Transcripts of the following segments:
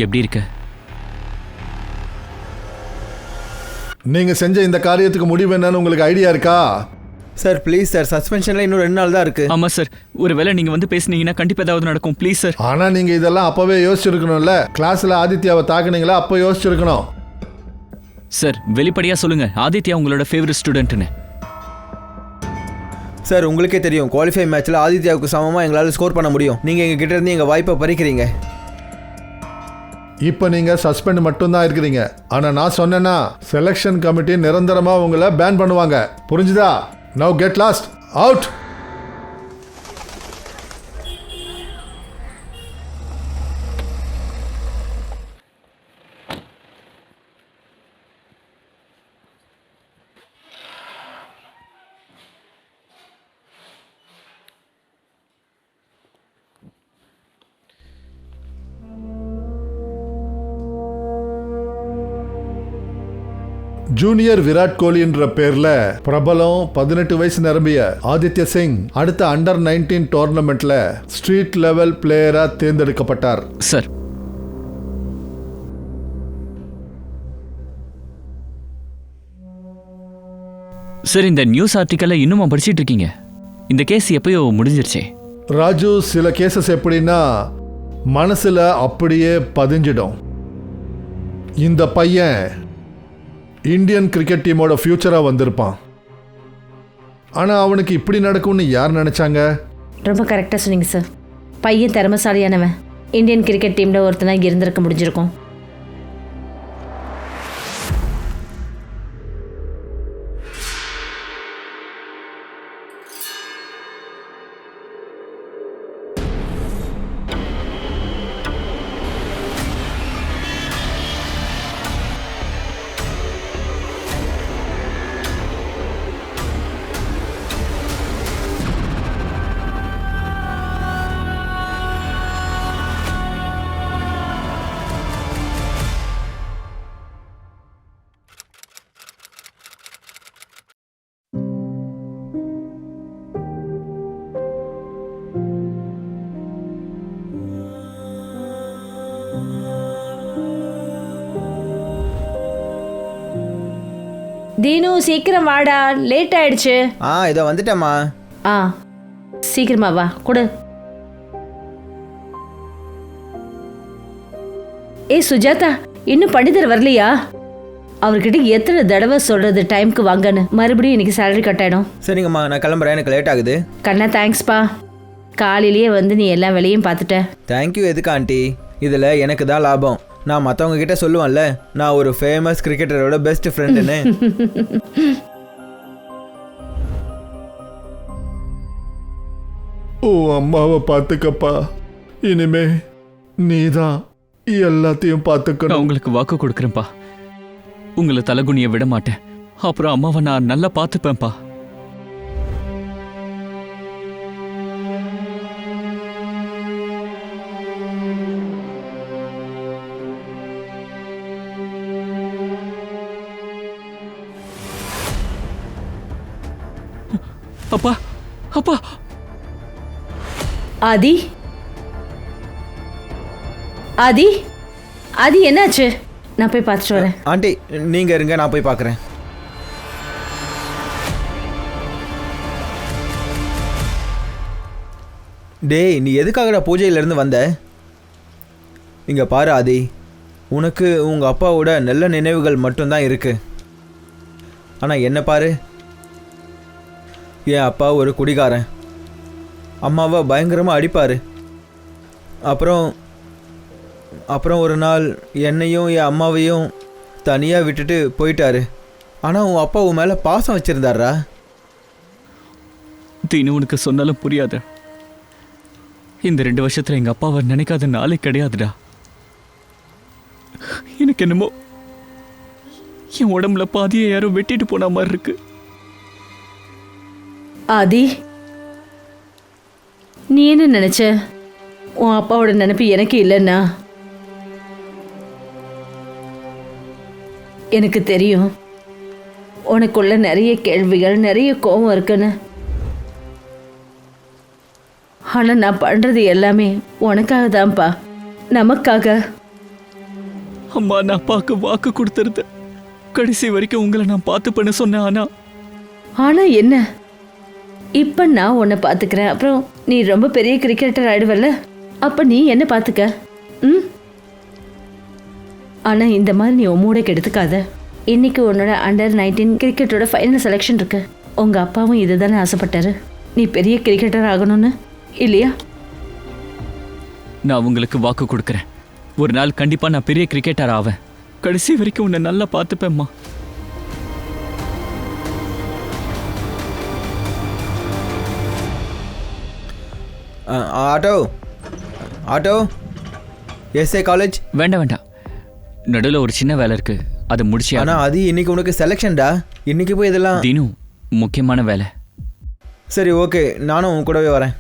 எப்படி இருக்க? நீங்க செஞ்ச இந்த காரியத்துக்கு முடிவு என்னன்னு உங்களுக்கு ஐடியா இருக்கா? சார் ப்ளீஸ் சார், சஸ்பென்ஷன்ல இன்னும் 2 நாள் தான் இருக்கு. ஆமா சார், ஒருவேளை நீங்க வந்து பேசுனீங்கன்னா கண்டிப்பா ஏதாவது நடக்கும். Please sir. ஆனா நீங்க இதெல்லாம் அப்பவே யோசிச்சிருக்கணும்ல. கிளாஸ்ல ஆதித்யாவை தாக்குனீங்களா? அப்போ யோசிச்சிருக்கணும். சார் வெளிப்படையா சொல்லுங்க, ஆதித்யா உங்களோட ஃபேவரட் ஸ்டூடெண்ட்னு. சார் உங்களுக்கே தெரியும், குவாலிஃபை மேட்ச்ல ஆதித்யாவுக்கு சமமாக எங்களால் ஸ்கோர் பண்ண முடியும். நீங்கள் எங்கள் கிட்ட இருந்து எங்கள் வாய்ப்பை பறிக்கிறீங்க. இப்போ நீங்க சஸ்பெண்ட் மட்டும்தான் இருக்கிறீங்க. ஆனா நான் சொன்னேன்னா செலெக்ஷன் கமிட்டி நிரந்தரமா உங்களை பேன் பண்ணுவாங்க. புரிஞ்சுதா? Now get lost out. Junior Virat கோலின்ற பேர்ல பிரபலம் 18 வயசு நிரம்பிய ஆதித்ய சிங் அடுத்த அண்டர் 19 டோர்னமெண்ட்ல ஸ்ட்ரீட் லெவல் பிளேயரா தேர்ந்தெடுக்கப்பட்டார். சார் சார் இந்த நியூஸ் ஆர்டிக்கலை இன்னுமா படிச்சிட்டு இருக்கீங்க? இந்த கேஸ் எப்பயோ முடிஞ்சிருச்சே. ராஜு, சில கேசஸ் எப்படின்னா மனசுல அப்படியே பதிஞ்சிடும். இந்த பையன் இந்தியன் கிரிக்கெட் டீமோட ஃபியூச்சரா வந்திருப்பான். ஆனா அவனுக்கு இப்படி நடக்கும்னு யார் நினைச்சாங்க? ரொம்ப கரெக்டாக சொன்னீங்க சார். பையன் திறமைசாலியானவன். இந்தியன் கிரிக்கெட் டீமில் ஒருத்தனாக இருந்திருக்க முடிஞ்சிருக்கும். தீனு சீக்கிரம் வாடா, லேட் ஆயிடுச்சு. இதோ வந்துட்டேம்மா. சீக்கிரமா வா, கொடு. சுஜாதா, இன்னும் பண்டிதர் வரலையா? அவர்கிட்ட எத்தனை தடவை சொல்றது டைம்க்கு வாங்கன்னு. மறுபடியும் இன்னைக்கு சேலரி கட் ஆயிடும். சரிங்கம்மா, நான் கிளம்புறேன், எனக்கு லேட் ஆகுது. கண்ணா தேங்க்ஸ்பா. காலையிலேயே வந்து நீ எல்லா வேலையும் பார்த்துட்ட. தேங்க்யூ. எதுக்கு ஆண்டி? இதில் எனக்கு தான் லாபம். நான் மற்றவங்க கிட்ட சொல்லுவேன்ல, நான் ஒரு ஃபேமஸ் கிரிக்கெட்டரோட பெஸ்ட் ஃப்ரெண்டுன்னு. ஓ அம்மாவை பார்த்துக்கப்பா. இனிமே நீதான் எல்லாத்தையும் பார்த்துக்கணும். நான் உங்களுக்கு வாக்கு கொடுக்குறேன்ப்பா. உங்களை தலைகுனிய விட மாட்டேன். அப்புறம் அம்மாவை நான் நல்லா பார்த்துப்பேன்ப்பா. அப்பா, அப்பா. ஆதி, ஆதி, ஆதி என்னாச்சு? நான் போய் பார்த்துட்டு வரேன். ஆண்டி நீங்க இருங்க, நான் போய் பார்க்குறேன். டேய், நீ எதுக்காகடா பூஜையிலேருந்து வந்த? இங்கே பாரு ஆதி, உனக்கு உங்கள் அப்பாவோட நல்ல நினைவுகள் மட்டும்தான் இருக்கு. ஆனால் என்ன பாரு, என் அப்பா ஒரு குடிகாரன். அம்மாவை பயங்கரமாக அடிப்பார். அப்புறம் ஒரு நாள் என்னையும் என் அம்மாவையும் தனியாக விட்டுட்டு போயிட்டாரு. ஆனால் உன் அப்பா உன் மேலே பாசம் வச்சுருந்தாரா? தீனு, உனக்கு சொன்னாலும் புரியாத. இந்த 2 வருஷத்துல எங்கள் அப்பாவை நினைக்காத நாளே கிடையாதுடா. எனக்கு என்னமோ என் உடம்புல பாதியை யாரோ வெட்டிட்டு போன மாதிரி இருக்கு. ஆதி, நீ என்ன நினைச்ச? உன் அப்பாவோட நினைப்பு எனக்கு இல்லைன்னா? எனக்கு தெரியும் உனக்குள்ள நிறைய கேள்விகள், நிறைய கோபம் இருக்குன்னு. ஆனா நான் பண்றது எல்லாமே உனக்காக தான்ப்பா, நமக்காக. அம்மா, நான் அப்பாவுக்கு வாக்கு கொடுத்துருந்தேன். கடைசி வரைக்கும் உங்களை நான் பார்த்துப்பேன்னு சொன்னேன். ஆனா என்ன, இப்ப நான் உன்னை பாத்துக்கிறேன். அப்புறம் நீ ரொம்ப பெரிய கிரிக்கெட்டர் ஆயிடுவல்ல, அப்ப நீ என்ன பாத்துக்க. ம். ஆனா இந்த மாதிரி நீ உம்மோட கெடுத்துக்காத. இன்னைக்கு உன்னோட அண்டர் 19 கிரிக்கெட்டோட ஃபைனல் செலெக்ஷன் இருக்கு. உங்க அப்பாவும் இதுதானே ஆசைப்பட்டாரு, நீ பெரிய கிரிக்கெட்டர் ஆகணும்னு, இல்லையா? நான் உங்களுக்கு வாக்கு கொடுக்குறேன். ஒரு நாள் கண்டிப்பா நான் பெரிய கிரிக்கெட்டர் ஆவேன். கடைசி வரைக்கும் உன்னை நல்லா பார்த்துப்பேம்மா. Auto auto, SA college. வேண்டாம், நடுவில் ஒரு சின்ன வேலை இருக்கு, அதை முடிச்சு. ஆனால் அது இன்னைக்கு உனக்கு செலெக்ஷன்டா, இன்னைக்கு போய் இதெல்லாம். தினு, முக்கியமான வேலை. சரி, ஓகே, நானும் உன் கூடவே வரேன்.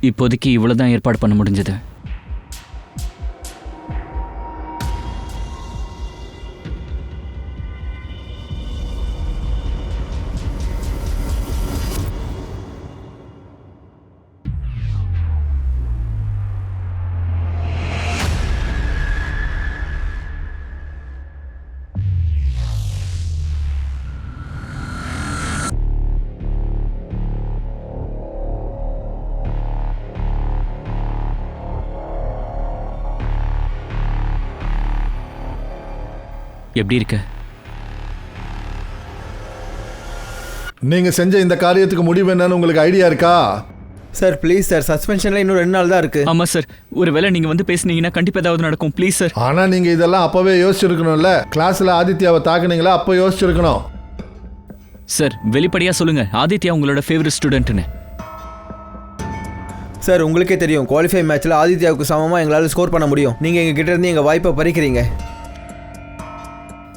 இப்போதைக்கு இவ்வளவுதான் ஏற்பாடு பண்ண முடிஞ்சது. எப்படி இருக்க? நீங்க செஞ்ச இந்த காரியத்துக்கு முடிவு என்னன்னு உங்களுக்கு ஐடியா இருக்கா? சார் ப்ளீஸ் சார், சஸ்பென்ஷன்ல இன்னும் 2 நாள் தான் இருக்கு. ஆமா சார், ஒருவேளை நீங்க வந்து பேசுனீங்கன்னா கண்டிப்பா ஏதாவது நடக்கும். Please sir. ஆனா நீங்க இதெல்லாம் அப்பவே யோசிச்சிருக்கணும்ல. கிளாஸ்ல ஆதித்யாவை தாக்குனீங்களா, அப்போ யோசிச்சிருக்கணும். சார், வெளிப்படையா சொல்லுங்க, ஆதித்யா உங்களோட ஃபேவரட் ஸ்டூடெண்ட்னு. சார், உங்களுக்கே தெரியும், குவாலிஃபை மேட்ச்ல ஆதித்யாவுக்கு சமமா எங்களால் ஸ்கோர் பண்ண முடியும். நீங்க எங்க கிட்ட இருந்து எங்க வாய்ப்பை பறிக்கிறீங்க.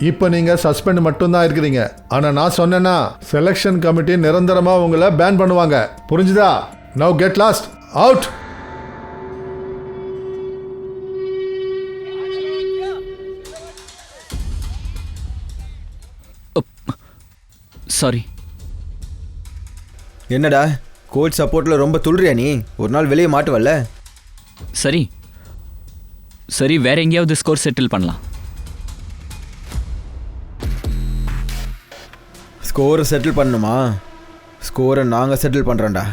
இப்போ நீங்க சஸ்பெண்ட் மட்டும்தான் இருக்கிறீங்க. ஆனா நான் சொன்னேன்னா செலெக்ஷன் கமிட்டி நிரந்தரமா உங்களை பேன் பண்ணுவாங்க. புரிஞ்சுதா? Now get lost, out. Sorry. என்னடா கோச் சப்போர்ட்ல ரொம்ப துள்ளுறியா நீ? ஒரு நாள் வெளியே மாட்டுவல்ல? சரி சரி, வேற எங்கேயாவது ஸ்கோர் செட்டில் பண்ணலாம். ஸ்கோரை செட்டில் பண்ணணுமா? ஸ்கோரை நாங்கள் செட்டில் பண்ணுறோம்டா.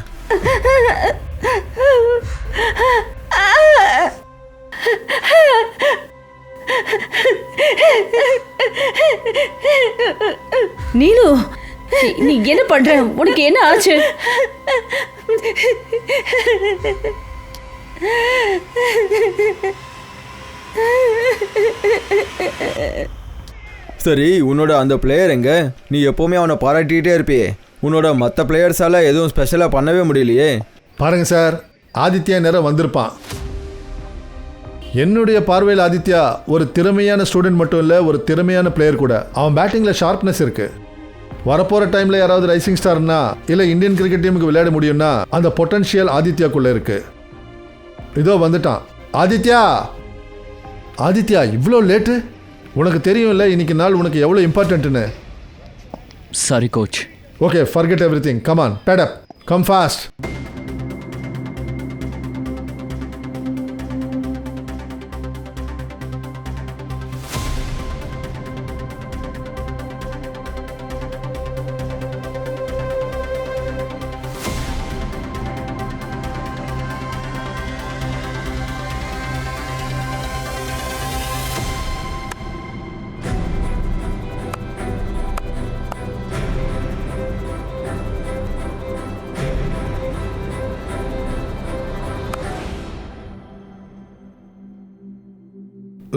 நீலு, நீ என்ன பண்ற? உனக்கு என்ன ஆச்சு? சரி, உன்னோட அந்த பிளேயர் எங்க? நீ எப்போவுமே அவனை பாராட்டிகிட்டே இருப்பியே. உன்னோட மற்ற பிளேயர்ஸால் எதுவும் ஸ்பெஷலாக பண்ணவே முடியலையே. பாருங்க சார், ஆதித்யா நேரம் வந்திருப்பான். என்னுடைய பார்வையில் ஆதித்யா ஒரு திறமையான ஸ்டூடெண்ட் மட்டும் இல்லை, ஒரு திறமையான பிளேயர் கூட. அவன் பேட்டிங்கில் ஷார்ப்னஸ் இருக்கு. வரப்போகிற டைமில் யாராவது ரைசிங் ஸ்டார்னா இல்லை இந்தியன் கிரிக்கெட் டீமுக்கு விளையாட முடியும்னா அந்த பொட்டன்ஷியல் ஆதித்யாக்குள்ளே இருக்கு. இதோ வந்துட்டான். ஆதித்யா, ஆதித்யா, இவ்வளோ லேட்டு? உனக்கு தெரியும்ல இன்னைக்கு நாள் உனக்கு எவ்வளோ இம்பார்ட்டன்ட்னு. Sorry coach. Okay, forget everything. Come on, bat up, come fast.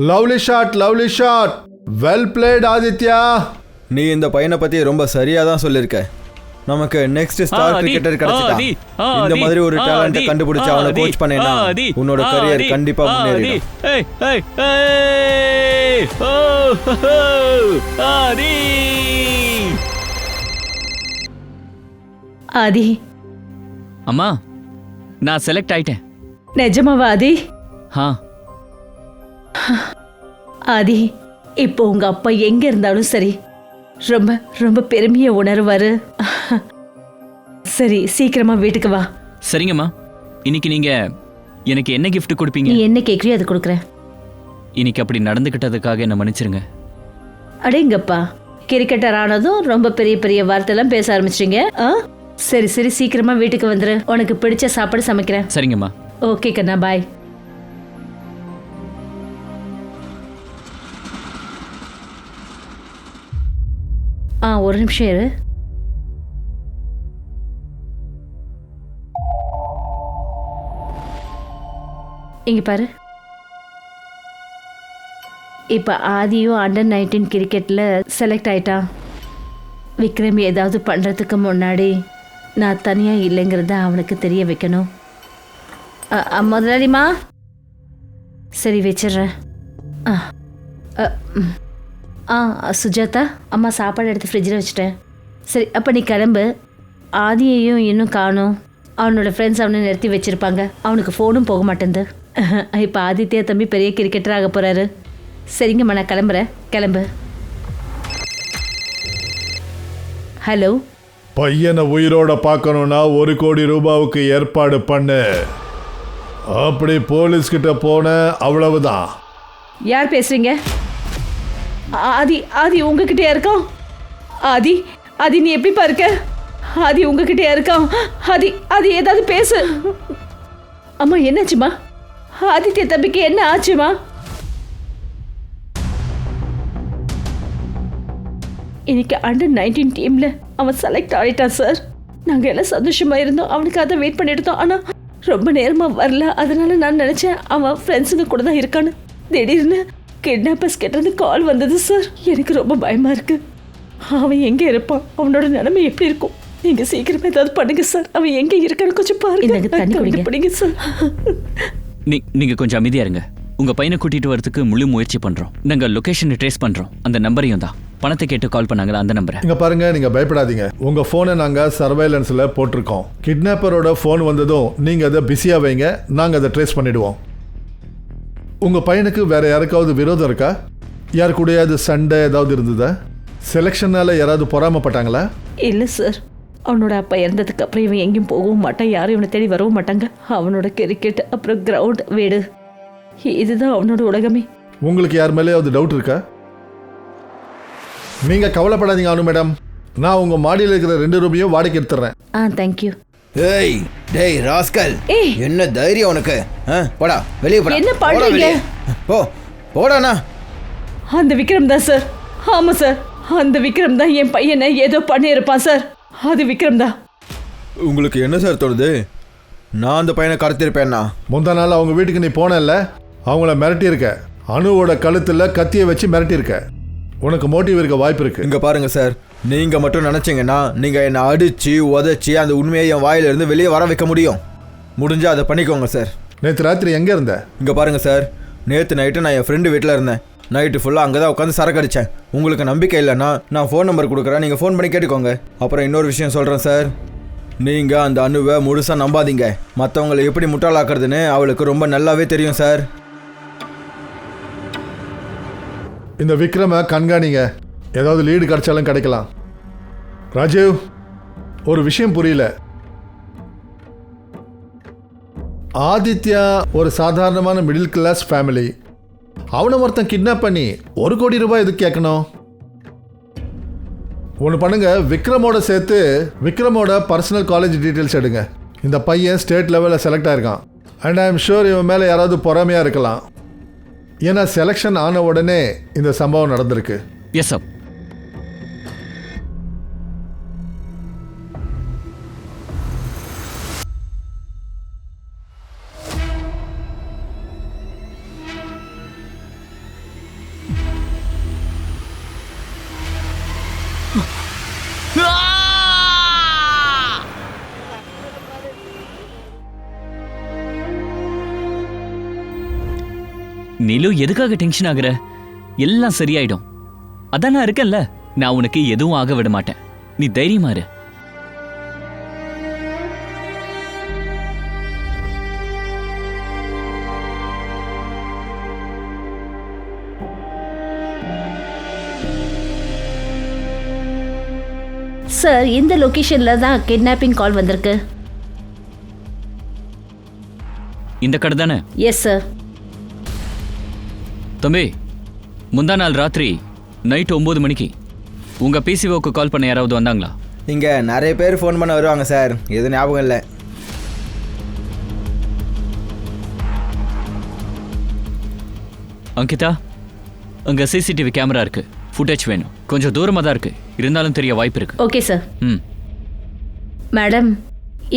Lovely shot, lovely shot. Well played Aditya. நீ இந்த பையனை பற்றி ரொம்ப சரியாக தான் சொல்லியிருக்க. நமக்கு நெக்ஸ்ட் ஸ்டார் கிரிக்கெட்டர் கிடைச்சிட்டான். இந்த மாதிரி ஒரு டேலண்ட கண்டுபிடிச்சு அவனை கோச் பண்ணேன்னா உன்னோட கரியர் கண்டிப்பா முன்னேறிடும். ஆதி, அம்மா நான் செலக்ட் ஆயிட்டேன். நிஜமாவா ஆதி? ஆ ஆதி, இப்போ உங்க அப்பா எங்க இருந்தாலும் சரி ரொம்ப ரொம்ப பெருமையை உணர்வாரு. சரி, சீக்கிரமா வீட்டுக்கு வா. சரிங்கம்மா. இன்னைக்கு நீங்க எனக்கு என்ன gift கொடுப்பீங்க? நீ என்ன கேட்குறியோ அது கொடுக்குறேன். இன்னைக்கு அப்படி நடந்துக்கிட்டதுக்காக என்ன மன்னிச்சிருங்க. அடேங்கப்பா, கிரிக்கெட்டர் ஆனதும் ரொம்ப பெரிய பெரிய வார்த்தைலாம் பேச ஆரம்பிச்சிட்டீங்க. சரி சரி, சீக்கிரமா வீட்டுக்கு வந்துரு. உனக்கு பிடிச்ச சாப்பாடு சமைக்கிறேன். சரிங்கம்மா. ஓகே கண்ணா, பாய். ஒரு நிமிஷம் இரு. இங்க பாரு, இப்ப ஆதியும் அண்டர் 19 கிரிக்கெட்ல செலக்ட் ஆயிட்டான். விக்ரம் ஏதாவது பண்றதுக்கு முன்னாடி நான் தனியா இல்லைங்கிறத அவனுக்கு தெரிய வைக்கணும். முதலாளிமா, சரி வச்சிடுறேன். சுஜாதா, அம்மா சாப்பாடு எடுத்து ஃப்ரிட்ஜில் வச்சுட்டேன். சரி, அப்போ நீ கிளம்பு. ஆதியையும் இன்னும் காணும். அவனோட ஃப்ரெண்ட்ஸ் அவனை நிறுத்தி வச்சுருப்பாங்க. அவனுக்கு ஃபோனும் போக மாட்டேங்குது. இப்போ ஆதித்யா தம்பி பெரிய கிரிக்கெட்டர் ஆக போகிறாரு. சரிங்கம்மா, நான் கிளம்புறேன். கிளம்பு. ஹலோ, பையனை உயிரோட பார்க்கணும்னா 1 கோடி ரூபாவுக்கு ஏற்பாடு பண்ணு. அப்படி போலீஸ் கிட்ட போன அவ்வளவுதான். யார் பேசுறீங்க? ஆதி, ஆதி உங்ககிட்டயா இருக்கான்? ஆதி, ஆதி நீ எப்படிப்பா இருக்க? ஆதி உங்ககிட்டயா இருக்கான்? ஆதி, ஆதி ஏதாவது பேசு. அம்மா என்னாச்சுமா? ஆதித்ய தம்பிக்கு என்ன ஆச்சுமா? இன்னைக்கு அண்டர் 19 டீம்ல அவன் செலக்ட் ஆயிட்டான் சார். நாங்க எல்லாம் சந்தோஷமா இருந்தோம். அவனுக்கு அதை வெயிட் பண்ணிட்டு இருந்தோம். ஆனா ரொம்ப நேரமா வரல. அதனால நான் நினைச்சேன் அவன் ஃப்ரெண்ட்ஸுங்க கூட தான் இருக்கான்னு. திடீர்னு கிட்னாப்பர்ஸ் கிட்ட கால் வந்தது சார். எனக்கு ரொம்ப பயமா இருக்கு. அவன் எங்க இருப்பான்? அவனோட நிலைமை எப்படி இருக்கும்? நீங்க சீக்கிரமா ஏதாவது பண்ணுங்க சார். அவன் எங்க இருக்கான்னு கொஞ்சம் பாருங்க. தண்ணி பிடிங்க சார். நீங்க கொஞ்சம் அமைதியா இருங்க. உங்க பையனை கூட்டிட்டு வரதுக்கு முழு முயற்சி பண்றோம். நாங்க லொகேஷனை ட்ரேஸ் பண்றோம். அந்த நம்பரையும் தான். பணத்தை கேட்டு கால் பண்ணாங்களா அந்த நம்பரை. இங்க பாருங்க, நீங்க பயப்படாதீங்க. உங்க போனை நாங்க சர்வைலன்ஸ்ல போட்டிருக்கோம். கிட்னாப்பரோட போன் வந்ததும் நீங்க அதை பிஸியா வைங்க. நாங்க அதை ட்ரேஸ் பண்ணிடுவோம். உங்க பையனுக்கு வேற யாருக்காவது விரோதம் இருக்கா? யாரு கூடயாவது சண்டை ஏதாவது இருந்ததா? செலெக்ஷனால யாராவது பொறாமப்பட்டாங்களா? இல்ல சார். அவனோட அப்பா இறந்ததுக்கு அப்புறம் இவன் எங்கேயும் போகவும் மாட்டான். யாரும் இவனை தேடி வரவும் மாட்டாங்க. அவனோட கிரிக்கெட், அப்புறம் கிரவுண்ட், வீடு, இதுதான் அவனோட உலகமே. உங்களுக்கு யார் மேலேயாவது டவுட் இருக்கா? நீங்க கவலைப்படாதீங்க அனு மேடம். நான் உங்க மாடியில் இருக்கிற 2 ரூபாயும் வாடகை எடுத்துறேன். தேங்க்யூ. ஏய் டேய் ராஸ்கல், என்ன தைரியம் உனக்கு? போடா வெளியே போடா. என்ன பண்றீங்க? போடானா. அந்த விக்ரம் தான் சார். ஆமா சார், அந்த விக்ரம் தான் என் பையனை ஏதோ பண்ணியிருப்பான் சார். அது விக்ரம் தான். உங்களுக்கு என்ன சார் தோணுது? நான் அந்த பையனை கடத்திருப்பேன்னா? முந்தா நாள் அவங்க வீட்டுக்கு நீ போனல, அவங்கள மிரட்டியிருக்க. அணுவோட கழுத்தில் கத்தியை வச்சு மிரட்டியிருக்க. உனக்கு மோட்டிவ் இருக்க வாய்ப்பு இருக்கு. இங்க பாருங்க சார், நீங்க மட்டும் நினைச்சீங்கன்னா நீங்க என்னை அடிச்சு உதச்சி அந்த உண்மையை என் வாயிலிருந்து வெளியே வர வைக்க முடியும். முடிஞ்சா அதை பண்ணிக்கோங்க சார். நேற்று ராத்திரி எங்கே இருந்த? இங்கே பாருங்க சார், நேற்று நைட்டு நான் என் ஃப்ரெண்டு வீட்டில் இருந்தேன். நைட்டு ஃபுல்லாக அங்கே தான் உட்காந்து சரக்கு அடித்தேன். உங்களுக்கு நம்பிக்கை இல்லைன்னா நான் ஃபோன் நம்பர் கொடுக்குறேன், நீங்கள் ஃபோன் பண்ணி கேட்டுக்கோங்க. அப்புறம் இன்னொரு விஷயம் சொல்கிறேன் சார், நீங்கள் அந்த அணுவை முழுசாக நம்பாதீங்க. மற்றவங்களை எப்படி முட்டாளாக்குறதுன்னு அவளுக்கு ரொம்ப நல்லாவே தெரியும் சார். இந்த விக்ரமை கண்காணிங்க. ஏதாவது லீடு கிடைச்சாலும் கிடைக்கலாம். ராஜீவ், ஒரு விஷயம் புரியல. ஆதித்யா ஒரு சாதாரணமான மிடில் கிளாஸ் ஃபேமிலி. அவனை ஒருத்தன் கிட்னாப் பண்ணி 1 கோடி ரூபாய் எதுக்கு கேட்கணும்? ஒன்று பண்ணுங்க, விக்ரமோட சேர்த்து விக்ரமோட பர்சனல் காலேஜ் டீட்டெயில்ஸ் எடுங்க. இந்த பையன் ஸ்டேட் லெவலில் செலக்ட் ஆயிருக்கான். அண்ட் ஐ எம் ஷூர் இவன் மேலே யாராவது பொறாமையாக இருக்கலாம். ஏன்னா செலெக்ஷன் ஆன உடனே இந்த சம்பவம் நடந்திருக்கு. Yes sir. நீலு எதுக்காக டென்ஷன் ஆகுற? எல்லாம் சரியாயிடும். அதான் நான் இருக்கேன்ல, நான் உனக்கு எதுவும் ஆக விட மாட்டேன். நீ தைரியமா இரு. சார், இந்த லொகேஷன்ல தான் கிட்னாப்பிங் கால் வந்திருக்கு. இந்த கடை தானே? Yes sir. தம்பி, முந்தா நாள் ராத்திரி நைட் 9 மணிக்கு உங்க பிசிஓக்கு கால் பண்ண யாராவது வந்தாங்களா? இங்கே நிறைய பேர் ஃபோன் பண்ண வருவாங்க சார், எதுவும் ஞாபகம் இல்லை. அங்கிதா, அங்க சிசிடிவி கேமரா இருக்கு. ஃபுட்டேஜ் வேணும். கொஞ்சம் தூரமாக தான் இருக்கு, இருந்தாலும் தெரிய வாய்ப்பு இருக்கு. Okay sir. ம். மேடம்,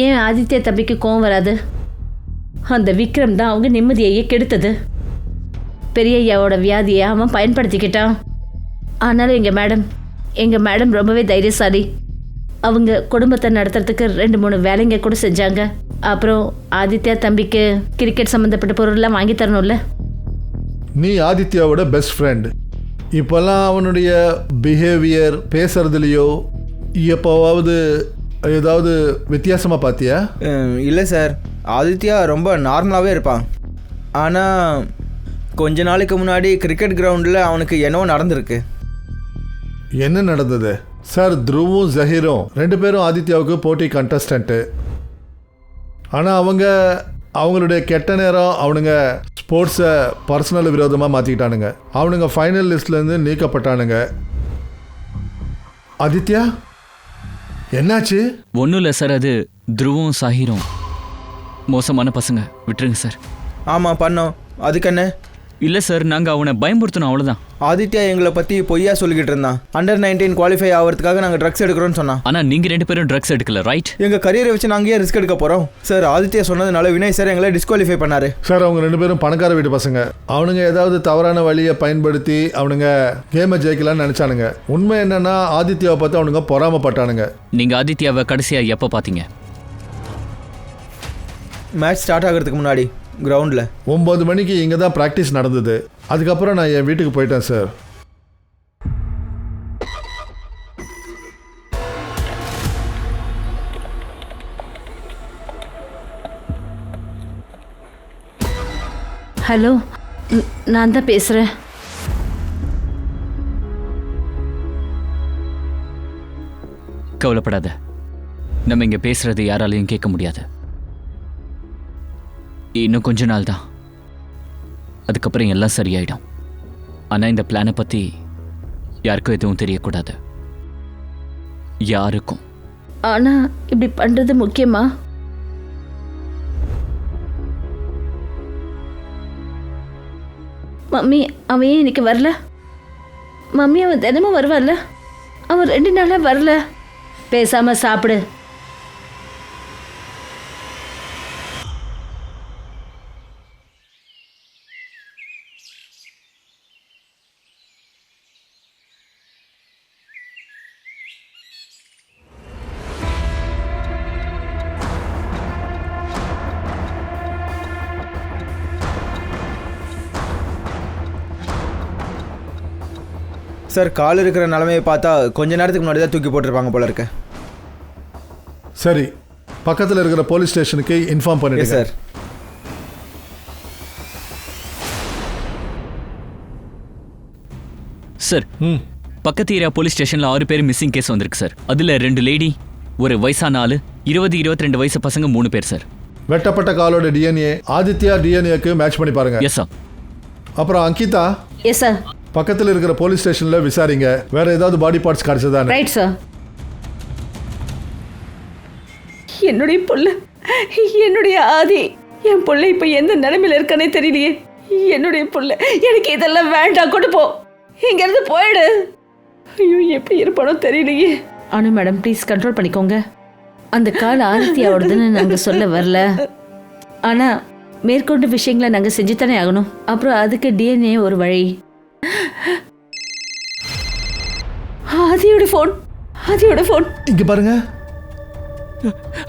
ஏன் ஆதித்ய தம்பிக்கு கோவம் வராது? அந்த விக்ரம் தான் அவங்க நிம்மதியையே கெடுத்தது. பெரியய்யாவோட வியாதியை அவன் பயன்படுத்திக்கிட்டான். ஆனாலும் எங்கள் மேடம் ரொம்பவே தைரியசாலி. அவங்க குடும்பத்தை நடத்துறதுக்கு 2-3 வேலைங்க கூட செஞ்சாங்க. அப்புறம் ஆதித்யா தம்பிக்கு கிரிக்கெட் சம்மந்தப்பட்ட பொருள்லாம் வாங்கி தரணும்ல. நீ ஆதித்யாவோட பெஸ்ட் ஃப்ரெண்ட். இப்போல்லாம் அவனுடைய பிஹேவியர், பேசுறதுலையோ எப்போவாவது ஏதாவது வித்தியாசமாக பார்த்தியா? இல்லை சார், ஆதித்யா ரொம்ப நார்மலாகவே இருப்பான். ஆனால் கொஞ்ச நாளைக்கு முன்னாடி கிரிக்கெட் கிரவுண்டில் அவனுக்கு என்னவோ நடந்திருக்கு. என்ன நடந்தது சார்? துருவும் ஜஹீரும் 2 பேரும் ஆதித்யாவுக்கு போட்டி கண்டஸ்டன்ட்டு. ஆனால் அவங்களுடைய கெட்ட நேரம் அவனுங்க ஸ்போர்ட்ஸை பர்சனல் விரோதமாக மாற்றிக்கிட்டானுங்க. அவனுங்க ஃபைனல் லிஸ்ட்லேருந்து நீக்கப்பட்டானுங்க. ஆதித்யா, என்னாச்சு? ஒன்றும் இல்லை சார், அது துருவும் சாஹிரும் மோசமான பசங்க. விட்டுருங்க சார். ஆமாம், பண்ணோம். அதுக்கு என்ன? இல்லை சார், நாங்கள் அவனை பயமுறுத்தணும், அவ்வளோதான். ஆதித்யா எங்களை பற்றி பொய்யா சொல்லிக்கிட்டு இருந்தான். Under 19 குவாலிஃபை ஆகிறதுக்காக நாங்கள் ட்ரக்ஸ் எடுக்கிறோன்னு சொன்னான். ஆனால் நீங்கள் 2 பேரும் ட்ரக்ஸ் எடுக்கல, ரைட்? எங்கள் கரியரை வச்சு நாங்கள் ஏன் ரிஸ்க் எடுக்க போகிறோம் சார்? ஆதித்யா சொன்னதுனால வினய் சார் எங்களை டிஸ்குவாலிஃபை பண்ணாரு சார். அவங்க 2 பேரும் பணக்கார வீட்டு பசங்க. அவனுங்க ஏதாவது தவறான வழியை பயன்படுத்தி அவனுங்க கேமை ஜெயிக்கலான்னு நினச்சானுங்க. உண்மை என்னன்னா ஆதித்யாவை பார்த்து அவனுங்க பொறாமப்பட்டானுங்க. நீங்கள் ஆதித்யாவை கடைசியாக எப்போ பார்த்தீங்க? மேட்ச் ஸ்டார்ட் ஆகிறதுக்கு முன்னாடி கிரவுண்டில் 9 மணிக்கு இங்கே தான் ப்ராக்டிஸ் நடந்தது. அதுக்கப்புறம் நான் என் வீட்டுக்கு போயிட்டேன் சார். ஹலோ, நான் தான் பேசுகிறேன். கவலைப்படாத, நம்ம இங்கே பேசுறது யாராலையும் கேட்க முடியாது. இன்னும் கொஞ்ச நாள் தான், அதுக்கப்புறம் எல்லாம் சரியாயிடும். ஆனால் இந்த பிளானை பற்றி யாருக்கும் எதுவும் தெரியக்கூடாது, யாருக்கும். ஆனால் இப்படி பண்ணுறது முக்கியமா? மம்மி, அவன் ஏன் இன்னைக்கு வரல? மம்மி, அவன் தினமும் வருவான்ல? அவன் 2 நாளாக வரல. பேசாமல் சாப்பிடு. சார், கால் இருக்கிற நிலமையை பார்த்தா கொஞ்ச நேரத்துக்கு முன்னாடி தான் தூக்கி போட்டிருப்பாங்க போல இருக்கு. சரி, பக்கத்தில் இருக்கிற போலீஸ் ஸ்டேஷனுக்கு இன்ஃபார்ம் பண்ணிடுங்க சார். சார், பக்கத்து ஏரியா போலீஸ் ஸ்டேஷனில் 6 பேர் மிஸ்ஸிங் கேஸ் வந்திருக்கு சார். அதில் 2 லேடி, ஒரு வயசான ஆளு, 20-22 வயசு பசங்க 3 பேர் சார். வெட்டப்பட்ட காலோட டிஎன்ஏ ஆதித்யா டிஎன்ஏக்கு மேட்ச் பண்ணி பாருங்க. Yes sir. அப்புறம் அங்கிதா, எஸ் சார். பக்கத்தில் இருக்கிற போலீஸ் ஸ்டேஷனில் விசாரிங்க, வேற ஏதாவது பாடி பார்ட்ஸ் கிடைச்சதானே. Right sir. என்னுடைய புள்ள, என்னுடைய ஆதி, என் புள்ள இப்போ எந்த நிலைமையில இருக்கானே தெரியலையே. என்னுடைய புள்ள, எனக்கு இதெல்லாம் வேண்டாம், கொண்டு போ, இங்கேருந்து போயிடு. ஐயோ, எப்படி இருப்பானோ தெரியலையே. அனு மேடம், ப்ளீஸ் கண்ட்ரோல் பண்ணிக்கோங்க. அந்த கால் ஆதித்யாவோடதுன்னு நாங்கள் சொல்ல வரல. ஆனால் மேற்கொண்டு விஷயங்களை நாங்கள் செஞ்சுத்தானே ஆகணும். அப்புறம் அதுக்கு டிஎன்ஏ ஒரு வழி. ஆதியோட ஃபோன் இங்க பாருங்க.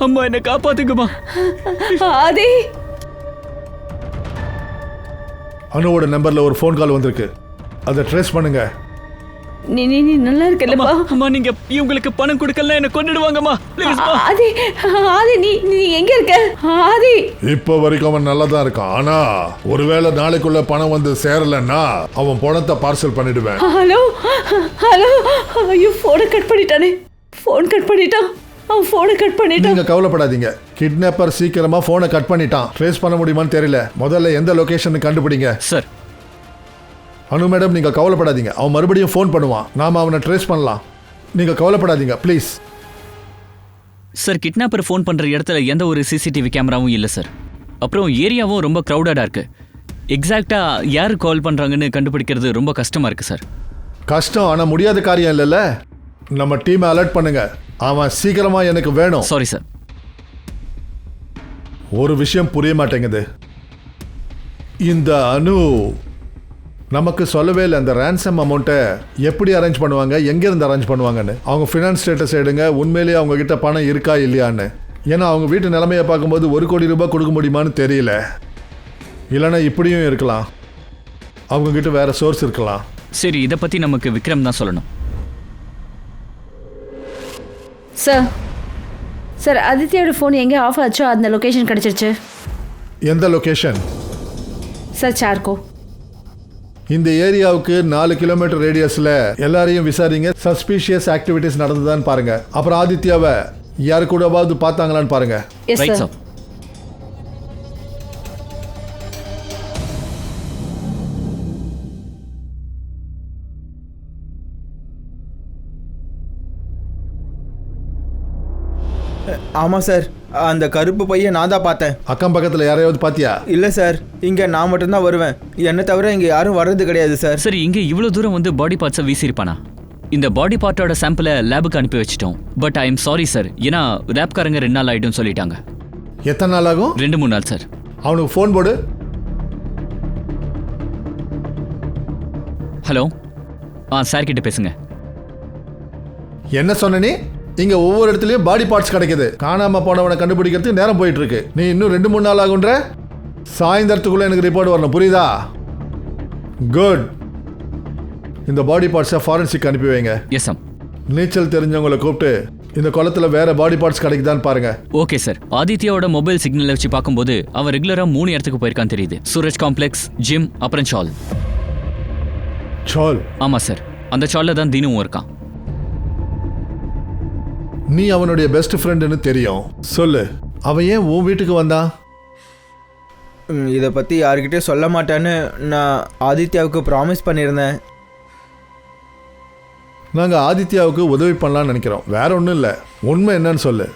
அம்மா, என்ன காப்பாத்துங்கம்மா. ஆதி, அனுவோட நம்பரில் ஒரு ஃபோன் கால் வந்திருக்கு, அதை ட்ரேஸ் பண்ணுங்க. நீ நீ நீ நல்லா இருக்கல்லப்பா. அம்மா நீங்க இவங்களுக்கு பணம் கொடுக்கல என்ன கொன்னுடுவாங்கம்மா ப்ளீஸ். ஆதி ஆதி நீ நீ எங்க இருக்க ஆதி? இப்போ வரைக்கும் அவன் நல்லா தான் இருக்கான். ஆனா ஒருவேளை நாளைக்குள்ள பணம் வந்து சேரலன்னா அவன் பணத்தை பார்சல் பண்ணிடுவேன். ஹலோ ஹலோ, ஐயோ ஃபோனை கட் பண்ணிட்டானே, ஃபோன் கட் பண்ணிட்டான், அவன் ஃபோனை கட் பண்ணிட்டான். நீங்க கவலைப்படாதீங்க, கிட்னாப்பர் சீக்கிரமா போனை கட் பண்ணிட்டான். ட்ரேஸ் பண்ண முடியுமான்னு தெரியல, முதல்ல எந்த லொகேஷன் கண்டுபிடிங்க. சார் அனு மேடம் நீங்க கவலைப்படாதீங்க, அவன் மறுபடியும் ஃபோன் பண்ணுவான், நாம அவனை ட்ரேஸ் பண்ணலாம். நீங்க கவலைப்படாதீங்க ப்ளீஸ். சார் கிட்னாப்பர் ஃபோன் பண்ற இடத்துல எந்த ஒரு சிசிடிவி கேமராவும் இல்லை சார். அப்புறம் ஏரியாவும் ரொம்ப க்ரௌடடா இருக்கு. எக்ஸாக்டா யார் கால் பண்றாங்கன்னு கண்டுபிடிக்கிறது ரொம்ப கஷ்டமா இருக்கு சார். கஷ்டம், ஆனா முடியாத காரியம் இல்லைல்ல. நம்ம டீமை அலர்ட் பண்ணுங்க, அவன் சீக்கிரமா எனக்கு வேணும். Sorry sir. ஒரு விஷயம் புரிய மாட்டேங்குது, இந்த அனு நமக்கு சொல்லவே இல்லை அந்த ரேன்சம் அமௌண்ட்டை எப்படி அரேஞ்ச் பண்ணுவாங்க, எங்கேருந்து அரேஞ்ச் பண்ணுவாங்கன்னு. அவங்க ஃபினான்ஸ் ஸ்டேட்டஸ் எடுங்க, உண்மையிலேயே அவங்க கிட்ட பணம் இருக்கா இல்லையான்னு. ஏன்னா அவங்க வீட்டு நிலைமையை பார்க்கும்போது 1 கோடி ரூபாய் கொடுக்க முடியுமான்னு தெரியல. இல்லைன்னா இப்படியும் இருக்கலாம், அவங்க கிட்ட வேற சோர்ஸ் இருக்கலாம். சரி இதை பத்தி நமக்கு விக்ரம் தான் சொல்லணும். சார் சார் ஆதித்யாவோட ஃபோன் எங்கே ஆஃப் ஆச்சோ அந்த லொக்கேஷன் கிடச்சிருச்சு. எந்த லொக்கேஷன்? Sir Charcot. இந்த ஏரியாவுக்கு 4 கிலோமீட்டர் ரேடியஸில் எல்லாரையும் விசாரிங்க, சஸ்பீஷியஸ் ஆக்டிவிட்டிஸ் நடந்ததான்னு பாருங்க. அப்புறம் ஆதித்யாவை யாரு கூடவாவது பார்த்தாங்களான்னு பாருங்க. S right sir. சார். ஆமாம் சார், அந்த கருப்பு பையன் நான் தான் பார்த்தேன். அக்கம் பக்கத்தில் யாரையாவது பார்த்தியா? இல்லை சார், இங்கே நான் மட்டும்தான் வருவேன், என்னை தவிர இங்கே யாரும் வர்றது கிடையாது சார். சரி இங்க இவ்வளவு தூரம் வந்து பாடி பார்ட்ஸை வீசியிருப்பானா? இந்த பாடி பார்ட்டோட சாம்பிளை லேபுக்கு அனுப்பி வச்சிட்டோம். But I am sorry sir, ஏன்னா லேப்காரங்க 2 நாள் ஆயிடும் சொல்லிட்டாங்க. எத்தனை நாள் ஆகும்? 2-3 நாள் சார். அவனுக்கு ஃபோன் போடு. ஹலோ சார் கிட்ட பேசுங்க. என்ன சொன்ன நீ? இங்க ஒவ்வொரு இடத்துலயும் பாடி பார்ட்ஸ் கிடைக்குது, காணாம போனவனை கண்டுபிடிக்கிறதுக்கு நேரம் போயிட்டு இருக்கு. நீ இன்னும் 2-3 நாள் ஆகுன்ற, சாயந்தரத்துக்குள்ள எனக்கு ரிப்போர்ட் வரணும், புரியுதா? குட். இந்த பாடி பார்ட்ஸை ஃபாரன்சிக் அனுப்பி வைங்க. Yes sir. நீச்சல் தெரிஞ்சவங்களை கூப்பிட்டு இந்த குளத்துல வேற பாடி பார்ட்ஸ் கிடைக்குதான்னு பாருங்க. Okay sir. ஆதித்யாவோட மொபைல் சிக்னலை வச்சு பார்க்கும்போது அவன் ரெகுலரா 3 இடத்துக்கு போயிருக்கான்னு தெரியுது. சூரஜ் காம்ப்ளெக்ஸ், ஜிம், அப்புறம் சால். சால்? ஆமா சார், அந்த சால்ல தான் தினமும் இருக்கான். நீ அவனுடைய பெஸ்ட் ஃப்ரெண்டுன்னு தெரியும், சொல்லு, அவன் ஏன் உன் வீட்டுக்கு வந்தான்? இதை பற்றி யார்கிட்டே சொல்ல மாட்டேன்னு நான் ஆதித்யாவுக்கு ப்ராமிஸ் பண்ணியிருந்தேன். நாங்கள் ஆதித்யாவுக்கு உதவி பண்ணலான்னு நினைக்கிறோம், வேற ஒன்றும் இல்லை. உண்மை என்னன்னு சொல்லு,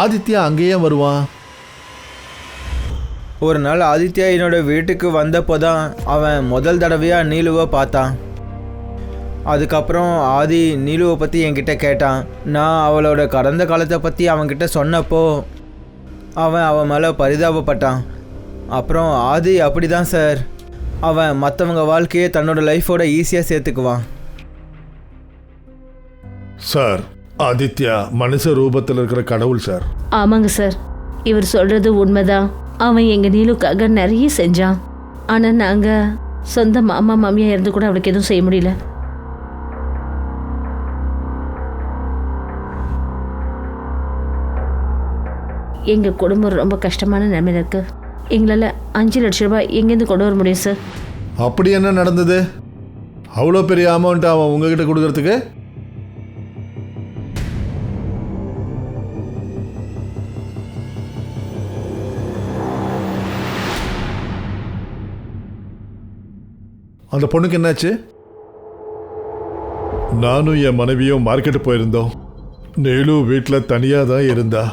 ஆதித்யா அங்கேயே வருவான். ஒரு நாள் ஆதித்யா என்னோட வீட்டுக்கு வந்தப்போ தான் அவன் முதல் தடவையாக நீலுவை பார்த்தான். அதுக்கப்புறம் ஆதி நீலுவை பற்றி என்கிட்ட கேட்டான். நான் அவளோட கடந்த காலத்தை பற்றி அவன்கிட்ட சொன்னப்போ அவன் மேலே பரிதாபப்பட்டான். அப்புறம் ஆதி அப்படி தான் சார், அவன் மற்றவங்க வாழ்க்கையை தன்னோட லைஃபோட ஈஸியாக சேர்த்துக்குவான். சார், ஆதித்யா மனுஷ ரூபத்தில் இருக்கிற கடவுள் சார். ஆமாங்க சார், இவர் சொல்றது உண்மைதான். அவன் எங்க நீலுக்காக நிறைய செஞ்சான். ஆனா நாங்க சொந்த மாமா மாமியா இருந்து கூட அவளுக்கு எதுவும் செய்ய முடியல. எங்க குடும்பம் ரொம்ப கஷ்டமான நிலைமையில இருக்கு. எங்களால் 5 லட்சம் ரூபாய் எங்கேருந்து கொண்டு வர முடியும் சார்? அப்படி என்ன நடந்தது? அவ்வளோ பெரிய அமௌண்ட் அவன் உங்ககிட்ட கொடுக்கறதுக்கு? அந்த பொண்ணுக்கு என்னாச்சு? நானும் என் மனைவியும் மார்க்கெட்டு போயிருந்தோம். நீலு வீட்டில் தனியாக தான் இருந்தா.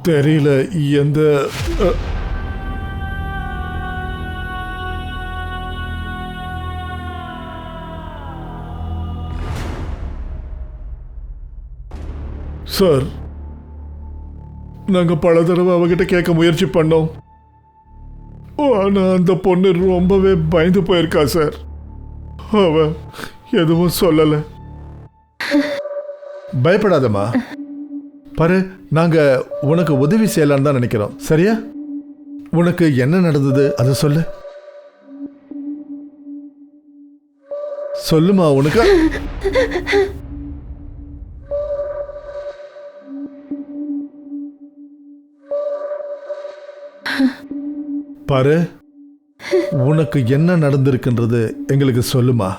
தெரியல எந்த சார், நாங்கள் பல தடவை அவகிட்ட கேட்க முயற்சி பண்ணோம். ஆனால் அந்த பொண்ணு ரொம்பவே பயந்து போயிருக்கா சார். அவ எதுவும் சொல்லலை. பயப்படாதம்மா, பாரு, நாங்கள் உனக்கு உதவி செய்யலான்னு தான் நினைக்கிறோம், சரியா? உனக்கு என்ன நடந்தது அதை சொல்லு. சொல்லுமா உனக்கு பாரு, உனக்கு என்ன நடந்திருக்குன்றது எங்களுக்கு சொல்லுமா.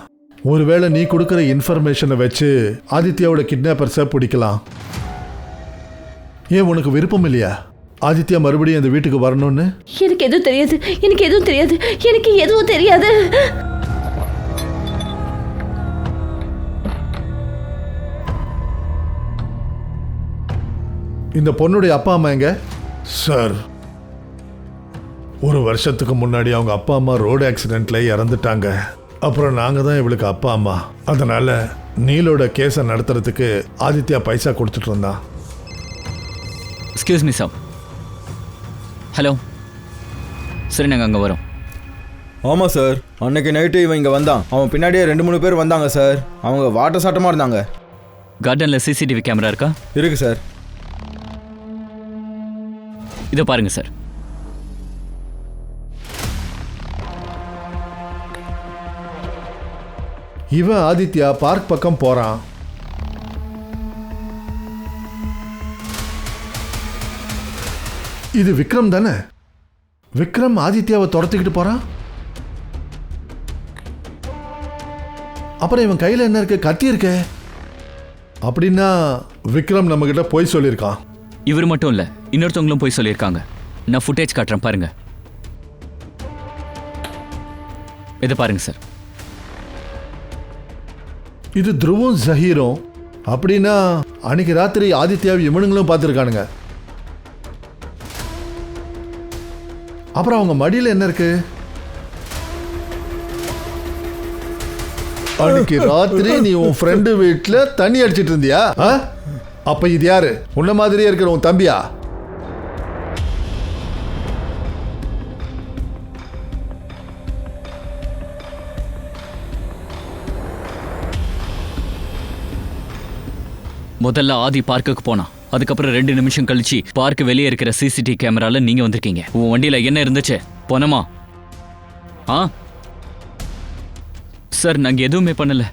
ஒருவேளை நீ கொடுக்குற இன்ஃபர்மேஷனை வச்சு ஆதித்யாவோட கிட்னாப்பர்ஸை பிடிக்கலாம். ஏன் உனக்கு விருப்பம் இல்லையா ஆதித்யா மறுபடியும் இந்த வீட்டுக்கு வரணும்னு? எனக்கு எதுவும் தெரியாது, எனக்கு எதுவும் தெரியாது, எனக்கு எதுவும் தெரியாது. இந்த பொண்ணுடைய அப்பா அம்மா எங்க? சார், ஒரு வருஷத்துக்கு முன்னாடி அவங்க அப்பா அம்மா ரோடு ஆக்சிடென்ட்ல இறந்துட்டாங்க. அப்புறம் நாங்க தான் இவளுக்கு அப்பா அம்மா. அதனால நீலோட கேஸை நடத்துறதுக்கு ஆதித்யா பைசா கொடுத்துட்டு இருந்தான். Excuse me sir. ஹலோ. சரி, நாங்கள் அங்கே வரோம். ஆமாம் சார், அன்னைக்கு நைட்டு இவன் இங்கே வந்தான். அவன் பின்னாடியே 2-3 பேர் வந்தாங்க சார். அவங்க வாட்ட சாட்டமாக இருந்தாங்க. கார்டனில் சிசிடிவி கேமரா இருக்கா? இருக்கு சார். இதை பாருங்க சார். இவன் ஆதித்யா பார்க் பக்கம் போறான். இது விக்ரம் தானே? விக்ரம் ஆதித்யாவை துரத்திக்கிட்டு போறான். அப்புறம் இவன் கையில என்ன இருக்கு? கத்தி இருக்கு. அப்படின்னா விக்ரம் நம்ம கிட்ட போய் சொல்லியிருக்கான். இவர் மட்டும் இல்லை, இன்னொருத்தவங்களும் போய் சொல்லியிருக்காங்க. நான் ஃபுட்டேஜ் காட்டுறேன் பாருங்க. இதை பாருங்க சார். இது துருவும் ஜஹீரும். அப்படின்னா அன்னைக்கு ராத்திரி ஆதித்யாவை இவனுங்களும் பார்த்துருக்கானுங்க. அப்புறம் அவங்க மடியில் என்ன இருக்கு? அன்னைக்கு ராத்திரி நீ உன் ஃப்ரெண்டு வீட்டில் தண்ணி அடிச்சிட்டு இருந்தியா? அப்ப இது யாரு? உன்ன மாதிரியே இருக்கிற உன் தம்பியா? முதல்ல ஆதி பார்க்குக்கு போனான். அதுக்கப்புறம் 2 நிமிஷம் கழிச்சு பார்க் வெளியே இருக்கிற சிசிடிவி கேமரால நீங்க வந்திருக்கீங்க. உன் வண்டியில என்ன இருந்துச்சு? போனமா? ஆ சார், நாங்க எதுவுமே பண்ணல.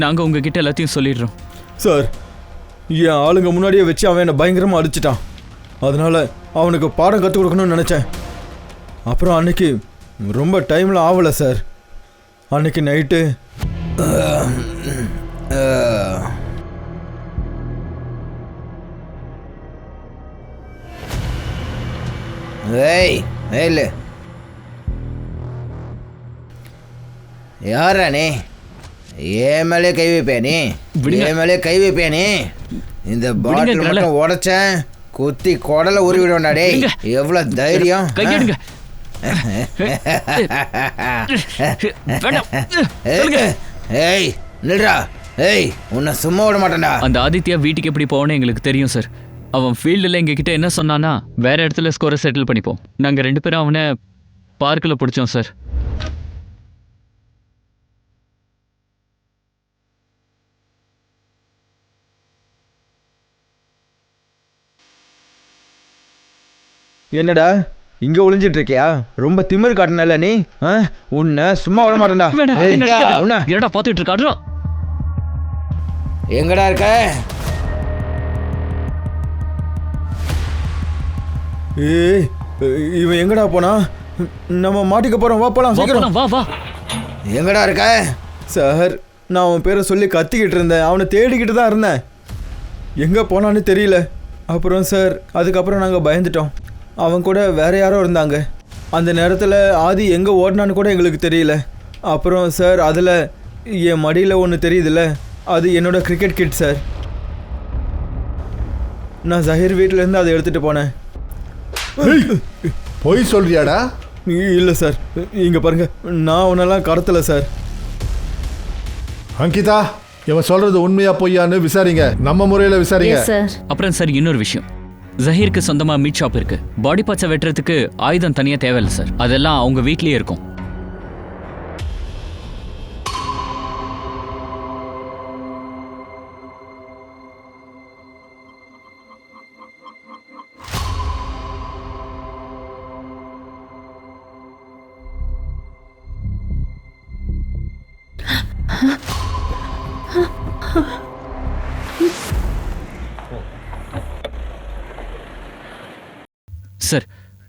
நாங்க உங்ககிட்ட எல்லாத்தையும் சொல்லிடுறோம். சார், என் ஆளுங்க முன்னாடியே வச்சு அவன் என்னை பயங்கரமாக அடிச்சிட்டான். அதனால அவனுக்கு பாடம் கற்றுக் கொடுக்கணும்னு நினச்சேன். அப்புறம் அன்னைக்கு ரொம்ப டைமில் ஆகலை சார். அன்னைக்கு நைட்டு ஏய் ஏய் யாரா நீ? ஏன் மேலே கை வைப்பே நீ? ஏன் மேலே கை வைப்பே நீ? இந்த பாட்டில் மட்டும் உடைச்சேன், குத்தி குடலை உருவிடுவேன்டா. டேய், எவ்வளவு தைரியம்! கையெடுங்க. ஏய் நில்றா. ஏய், உன்னை சும்மா விட மாட்டேன்டா. அந்த ஆதித்யா வீட்டுக்கு எப்படி போகணும்னு எங்களுக்கு தெரியும் சார். அவன் ஃபீல்டில் எங்ககிட்ட என்ன சொன்னான்னா, வேற இடத்துல ஸ்கோரை செட்டில் பண்ணிப்போம். நாங்கள் 2 பேரும் அவனை பார்க்கில் பிடிச்சோம் சார். என்னடா இங்கே ஒளிஞ்சிட்டு இருக்கியா? ரொம்ப திமிர் காட்டினல நீ. உன்னை சும்மா விட மாட்டேன்டா. என்னடா பார்த்துட்டு இருக்காடுறா? எங்கடா இருக்க? ஏய், இவன் எங்கடா போனா? நம்ம மாட்டிக்க போறோம். வா போலாம், சீக்கிரம் வா வா. எங்கடா இருக்க? சார், நான் அவன் பேரை சொல்லி கத்திக்கிட்டு இருந்தேன். அவனை தேடிக்கிட்டு தான் இருந்தேன். எங்கே போனான்னு தெரியல. அப்புறம் சார், அதுக்கப்புறம் நாங்கள் பயந்துட்டோம். அவன் கூட வேற யாரோ இருந்தாங்க. அந்த நேரத்தில் ஆதி எங்கே ஓடினான்னு கூட எங்களுக்கு தெரியல. அப்புறம் சார், அதில் என் மடியில் ஒன்று தெரியுதுல்ல, அது என்னோட கிரிக்கெட் கிட் சார். நான் ஜஹீர் வீட்டிலேருந்து அதை எடுத்துகிட்டு போனேன். போய் சொல்றியாடா? இல்லை சார், இங்கே பாருங்க, நான் உன்னெல்லாம் கடத்தலை சார். அங்கிதா, இவன் சொல்றது உண்மையா பொய்யான்னு விசாரிங்க. நம்ம முறையில் விசாரிங்க. Yes sir. அப்புறம் சார், இன்னொரு விஷயம். ஜஹீருக்கு சொந்தமா மீட் ஷாப் இருக்கு. பாடி பார்ட்ஸை வெட்டுறதுக்கு ஆயுதம் தனியா தேவையில்லை சார். அதெல்லாம் அவங்க வீட்லயே இருக்கும். Huh?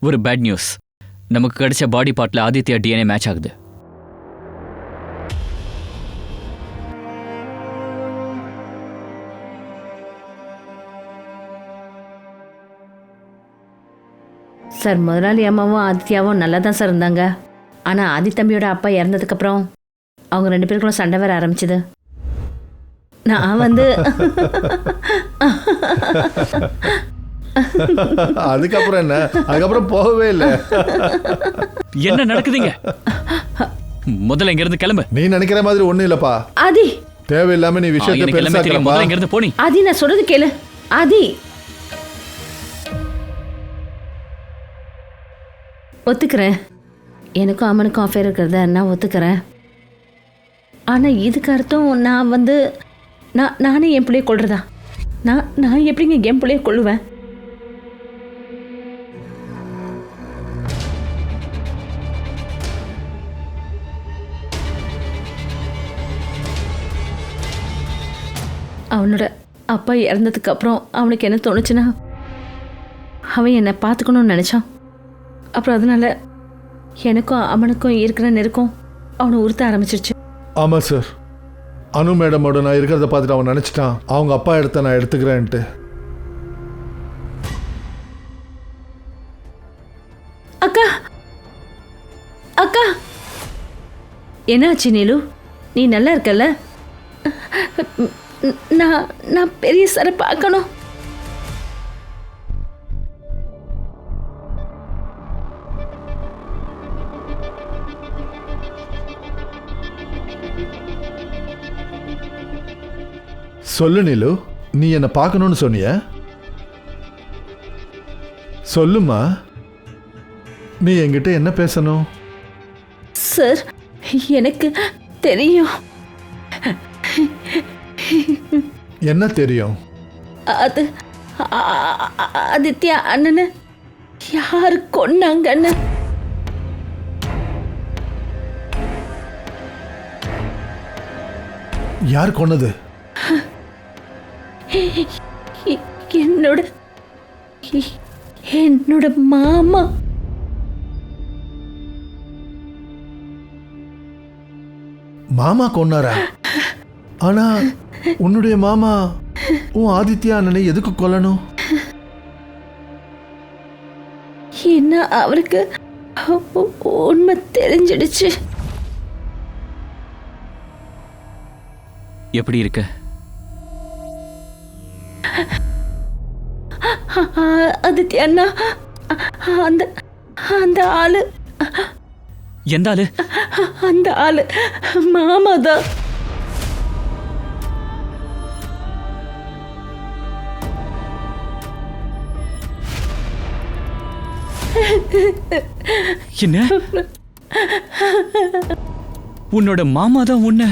ஒரு பேட் நியூஸ். நமக்கு கிடைச்ச பாடி பார்ட்ல ஆதித்யா டிஎன்ஏ மேட்ச் ஆகுது. சார் முதலாளி அம்மாவும் ஆதித்யாவும் நல்லா தான் சார் இருந்தாங்க. ஆனால் ஆதித்தம்பியோட அப்பா இறந்ததுக்கப்புறம் அவங்க 2 பேருக்குள்ள சண்டை வர ஆரம்பிச்சது. நான் வந்து அதுக்கப்புறம் என்ன? அதுக்கப்புறம் போகவே இல்லை. என்ன நடக்குதுங்க? முதல்ல இங்க இருந்து கிளம்பு. நீ நினைக்கிற மாதிரி ஒண்ணும் இல்லப்பா. ஆதி தேவையில்லாம நீ விஷயத்தை எனக்கு கிளம்ப தெரியும். முதல்ல இங்க இருந்து போனி. ஆதி நான் சொல்றது கேளு. ஆதி ஒத்துக்கிறேன், எனக்கும் அம்மனுக்கும் அஃபேர் இருக்கிறத நான் ஒத்துக்கிறேன். ஆனால் இதுக்கு அர்த்தம் நான் வந்து நானே என் பிள்ளைய கொள்றதா? நான் எப்படிங்க என் பிள்ளைய கொள்ளுவேன்? அவனோட அப்பா இறந்ததுக்கு அப்புறம் அவனுக்கு என்ன தோணுச்சுன்னா, அவன் என்னை பார்த்துக்கணும்னு நினச்சான். அப்புறம் அதனால எனக்கும் அம்மனுக்கும் இருக்கிற நெருக்கம் அவனை உறுத்த ஆரம்பிச்சிருச்சு. ஆமா சார், அனு மேடமோட நான் இருக்கிறத பார்த்துட்டு அவன் நினைச்சிட்டான் அவங்க அப்பா இடத்த நான் எடுத்துக்கிறேன்ட்டு. அக்கா அக்கா என்னாச்சு நீலு? நீ நல்லா இருக்கல்ல? நான் பெரிய சாரை பார்க்கணும். சொல்லு நீலு, நீ என்னை பார்க்கணும்னு சொன்னிய? சொல்லுமா, நீ என்கிட்ட என்ன பேசணும்? சார் எனக்கு தெரியும். என்ன தெரியும்? அது ஆதித்யா அண்ணனை யாரு கொன்னாங்கன்னு. யார் கொன்னது? என்னோட மாமா. மாமா கொன்னாரா? ஆனா உன்னுடைய மாமா உன் ஆதித்யா அண்ணனை எதுக்கு கொல்லணும்? என்ன அவருக்கு உண்மை தெரிஞ்சிடுச்சு. எப்படி இருக்க? ஆதித்யா அண்ணா, அந்த அந்த ஆளு. எந்த ஆளு? அந்த ஆளு மாமா தான். என்ன? உன்னோட மாமா தான் உன்ன?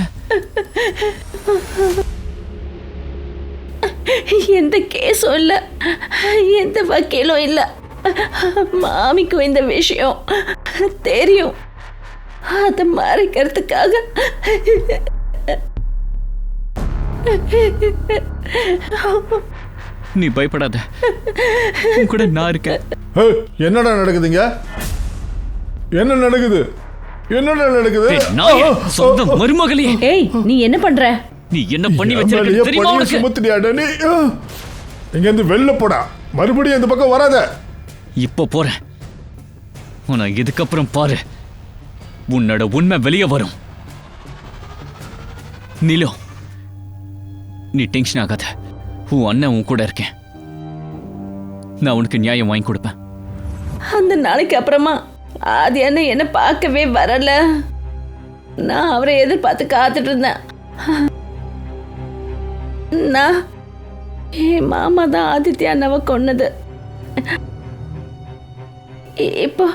எந்த கேஸும் இல்ல, எந்த வக்கீலும் இல்ல. மாமிக்கும் இந்த விஷயம் தெரியும். அதை மறைக்கிறதுக்காக நீ பயப்படாத, உன் கூட நான் இருக்கேன். என்னடா நடக்குதுங்க? என்ன நடக்குது? என்னடா நடக்குது? சொந்த மருமகளே. ஏய், நீ என்ன பண்ற? நீ என்ன பண்ணி வச்சிருக்க தெரியுமா உனக்கு? சுமத்தியாடா நீ? இங்க இருந்து வெளில போடா, மறுபடியும் இந்த பக்கம் வராத. இப்போ போறேன். உன இதுக்கப்புறம் பாரு, உன்னோட உண்மை வெளியே வரும். நிலோ, நீ டென்ஷன் ஆகாத. உன் அண்ணன் உன் கூட இருக்கேன். நான் உனக்கு நியாயம் வாங்கி கொடுப்பேன். அந்த நாளைக்கு அப்புறமா ஆதி அண்ணன் என்ன பார்க்கவே வரல. நான் அவரை எதிர்பார்த்து காத்துட்டு இருந்தேன். நான் என் மாமா தான் ஆதித்யா அண்ணாவை கொன்னது. இப்போ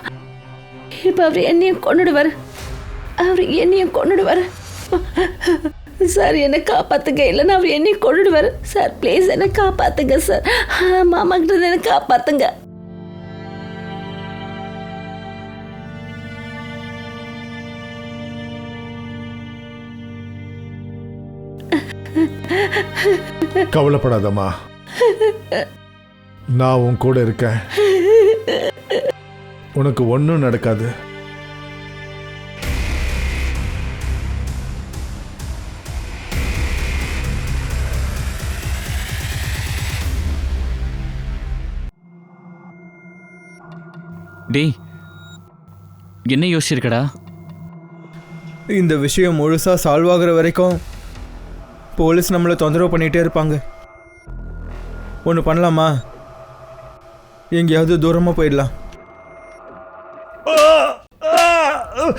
அவர் என்னையும் கொன்னுடுவார். அவர் என்னையும் கொன்னுடுவார். சார் என்னை காப்பாத்துங்க, இல்லைன்னா அவர் என்னையும் கொன்னுடுவார். சார் ப்ளீஸ் என்னை காப்பாத்துங்க சார். மாமா கிட்ட என்னை காப்பாத்துங்க. கவலைப்படாதம்மா, நான் உன் கூட இருக்கேன். உனக்கு ஒன்றும் நடக்காது. டேய், என்ன யோசிச்சிருக்கடா? இந்த விஷயம் முழுசாக சால்வ் ஆகுற வரைக்கும் போலீஸ் நம்மளை தொந்தரவு பண்ணிகிட்டே இருப்பாங்க. ஒன்று பண்ணலாமா? எங்கேயாவது தூரமாக போயிடலாம்.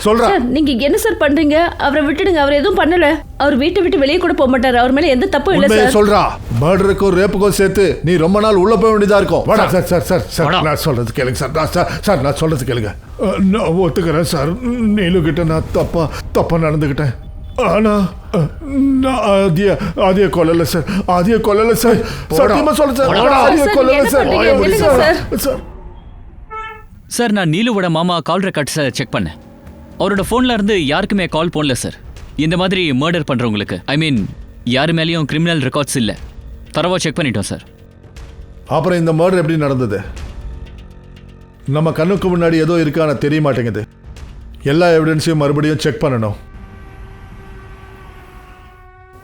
சொல்றா. சார் நீங்க என்ன சார் பண்றீங்க? அவரை விட்டுடுங்க. அவர் எதுவும் பண்ணல. அவர் வீட்டை விட்டு வெளியே கூட போக மாட்டாரு. அவர் மேல எந்த தப்பும் இல்ல உண்மையை சார். சொல்றா. மர்டருக்கும் ரேப்புக்கும் சேர்த்து நீ ரொம்ப நாள் உள்ள போக வேண்டியதா இருக்கும். வாடா. சார் சார் சார் சார் வாடா. நான் சொல்றது கேளுங்க சார். சார் நான் சொல்றது கேளுங்க. நான் ஒத்துக்கிறேன் சார். நீலு கிட்ட நான் தப்பா நடந்துக்கிட்டேன். ஆனா நான் ஆதிய கொல்லல சார். ஆதிய கொல்லல சார். சத்தியமா சொல்ல சார். ஆதிய சார், கொல்லல என்ன சார். பண்றீங்க? நில்லுங்க சார். சார் சார், நான் நீலுவோட மாமா கால் ரெக்கார்ட்ஸை செக் பண்ணேன். அவரோட ஃபோன்ல இருந்து யாருக்குமே கால் போடல சார். இந்த மாதிரி மர்டர் பண்றவங்களுக்கு, ஐ மீன் யாரு மேலேயும் கிரிமினல் ரெக்கார்ட்ஸ் இல்லை. தரவா செக் பண்ணிட்டோம் சார். அப்புறம் இந்த மர்டர் எப்படி நடந்தது? நம்ம கண்ணுக்கு முன்னாடி ஏதோ இருக்கான தெரிய மாட்டேங்குது. எல்லா எவிடன்ஸையும் மறுபடியும் செக் பண்ணணும்.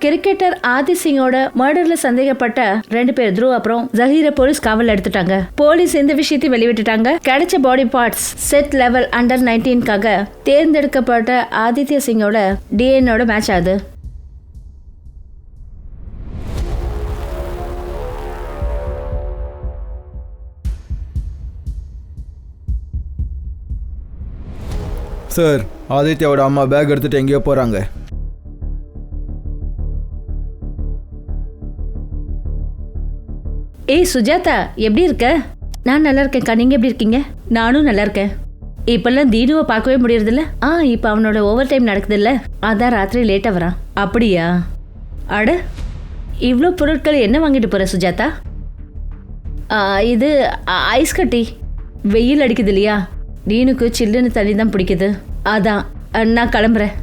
கிரிக்கெட்டர் ஆதி சிங்கோட மர்டர்ல சந்தேகப்பட்ட 2 பேர் த்ரூ அப்புறம் ஜஹீரை போலீஸ் காவல் எடுத்துட்டாங்க. போலீஸ் இந்த விஷயத்தை வெளிவிட்டுட்டாங்க. கிடைச்ச body parts set level under 19க்காக தேர்ந்தெடுக்கப்பட்ட ஆதித்ய சிங்கோட டிஎன்ஏட மேட்ச் ஆகுது. சார், ஆதித்யாவோட அம்மா பேக் எடுத்துகிட்டு எங்கேயோ போகிறாங்க. ஏய் சுஜாதா, எப்படி இருக்க? நான் நல்லா இருக்கேன்க்கா. நீங்க எப்படி இருக்கீங்க? நானும் நல்லா இருக்கேன். இப்பெல்லாம் தீனுவை பார்க்கவே முடியறதில்ல. இப்போ அவனோட ஓவர் டைம் நடக்குதுல்ல, அதான் ராத்திரி லேட்டாக வரான். அப்படியா? அட, இவ்வளோ பொருட்கள் என்ன வாங்கிட்டு போற சுஜாதா? இது ஐஸ் கட்டி. வெயில் அடிக்குது இல்லையா, தீனுக்கு சில்லுன்னு தண்ணி தான் பிடிக்குது. அதான் நான் கிளம்புறேன்.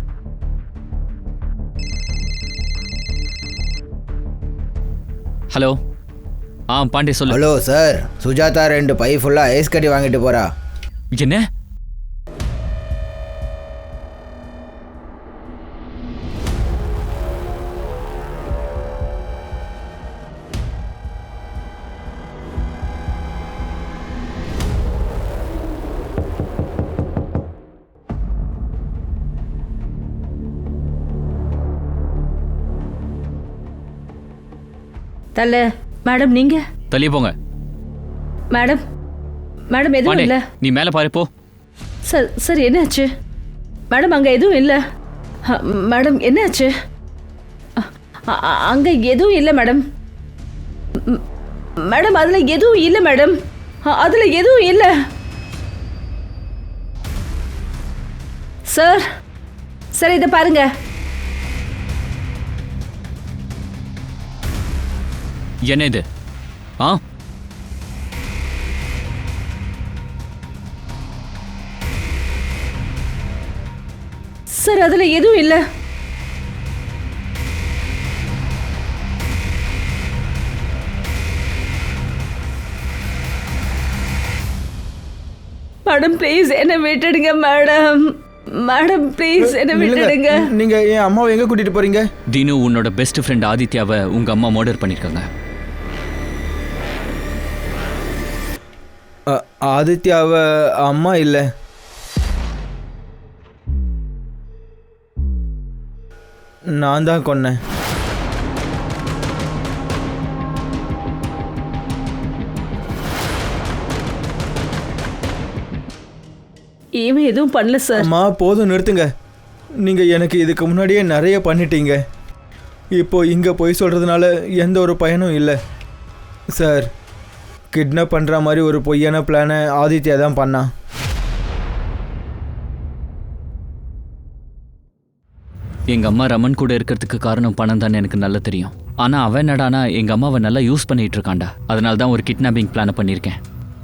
ஹலோ. பாண்டே சொல்லு. ஹலோ சார், சுஜாதா 2 பை ஃபுல்லாக ஐஸ் கட்டி வாங்கிட்டு போகிறா. என்ன? தல மேடம், நீங்க தள்ளியே போங்க. மேடம் மேடம் எதுவும் பாண்டே, இல்லை. நீ மேலே பாரு போ. சார் சார் என்னாச்சு? மேடம் அங்கே எதுவும் இல்லை. மேடம் என்னாச்சு? அங்கே எதுவும் இல்லை மேடம். மேடம் அதில் எதுவும் இல்லை மேடம். அதில் எதுவும் இல்லை சார். சார் இதை பாருங்க. என்ன இது? சார் அதில் எதுவும் இல்லை. மேடம் ப்ளீஸ் என்ன விட்டுடுங்க மேடம். மேடம் ப்ளீஸ் என்ன விட்டுடுங்க. நீங்கள் என் அம்மாவை எங்கே கூட்டிகிட்டு போகிறீங்க? தீனு, உன்னோட பெஸ்ட் ஃப்ரெண்ட் ஆதித்யாவை உங்க அம்மா மர்டர் பண்ணிருக்காங்க. ஆதித்யாவை அம்மா இல்லை. நான் தான் கொன்னேன். இவன் எதுவும் பண்ணல சார். அம்மா போதும், நிறுத்துங்க. நீங்கள் எனக்கு இதுக்கு முன்னாடியே நிறைய பண்ணிட்டீங்க. இப்போ இங்கே போய் சொல்கிறதுனால எந்த ஒரு பயனும் இல்லை. சார், கிட்னாப் பண்ணுற மாதிரி ஒரு பொய்யான பிளானை ஆதித்யா தான் பண்ணான். எங்க அம்மா ரமன் கூட இருக்கிறதுக்கு காரணம் பணம் தான் எனக்கு நல்லா தெரியும். ஆனா அவன் என்னடானா எங்க அம்மாவை நல்லா யூஸ் பண்ணிட்டு இருக்கான்டா. அதனால தான் ஒரு கிட்னாப்பிங் பிளானை பண்ணியிருக்கேன்.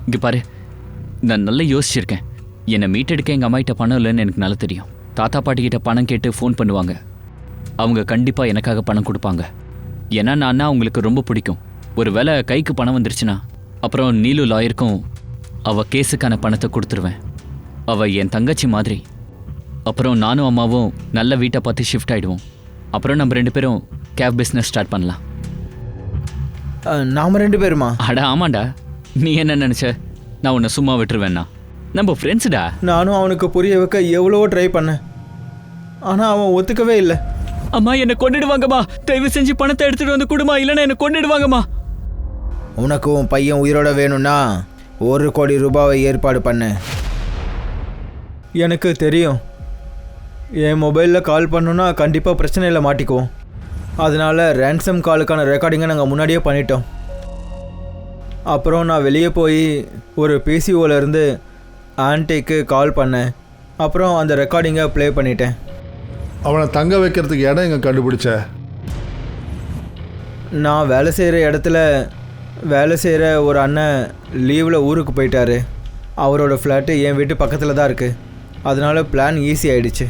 இங்க பாரு, நான் நல்லா யோசிச்சிருக்கேன். என்னை மீட்டெடுக்க எங்கள் அம்மா கிட்ட பணம் இல்லைன்னு எனக்கு நல்லா தெரியும். தாத்தா பாட்டிக்கிட்ட பணம் கேட்டு ஃபோன் பண்ணுவாங்க. அவங்க கண்டிப்பாக எனக்காக பணம் கொடுப்பாங்க. ஏன்னா நான் அவங்களுக்கு ரொம்ப பிடிக்கும். ஒரு வேளை கைக்கு பணம் வந்துருச்சுன்னா அப்புறம் நீலு லாயருக்கும் அவள் கேஸுக்கான பணத்தை கொடுத்துருவேன். அவ என் தங்கச்சி மாதிரி. அப்புறம் நானும் அம்மாவும் நல்ல வீட்டை பார்த்து ஷிஃப்ட் ஆயிடுவோம். அப்புறம் நம்ம 2 பேரும் கேப் பிஸ்னஸ் ஸ்டார்ட் பண்ணலாம். நாம 2 பேருமா? அட ஆமாண்டா, நீ என்ன நினச்ச நான் உன்னை சும்மா விட்டுருவேண்ணா? நம்ம ஃப்ரெண்ட்ஸுடா. நானும் அவனுக்கு புரிய வைக்க எவ்வளவோ ட்ரை பண்ணேன், ஆனால் அவன் ஒத்துக்கவே இல்லை. அம்மா என்னை கொண்டுடுவாங்கம்மா, தயவு செஞ்சு பணத்தை எடுத்துட்டு வந்து கொடுமா, இல்லைன்னா என்னை கொண்டுடுவாங்கம்மா. உனக்கு உன் பையன் உயிரோட வேணும்னா 1 கோடி ரூபாவை ஏற்பாடு பண்ணு. எனக்கு தெரியும், என் மொபைலில் கால் பண்ணோன்னா கண்டிப்பாக பிரச்சனையில் மாட்டிக்குவோம். அதனால் ரேன்சம் காலுக்கான ரெக்கார்டிங்கை நாங்கள் முன்னாடியே பண்ணிட்டோம். அப்புறம் நான் வெளியே போய் ஒரு பிசிஓலேருந்து ஆன்டிக்கு கால் பண்ணேன். அப்புறம் அந்த ரெக்கார்டிங்கை ப்ளே பண்ணிட்டேன். அவனை தங்க வைக்கிறதுக்கு இடம் எங்கே கண்டுபிடிச்ச? நான் வேலை செய்கிற இடத்துல வேலை செய்கிற ஒரு அண்ணன் லீவில் ஊருக்கு போயிட்டாரு. அவரோட ஃப்ளாட்டு என் வீட்டு பக்கத்தில் தான் இருக்குது. அதனால பிளான் ஈஸி ஆயிடுச்சு.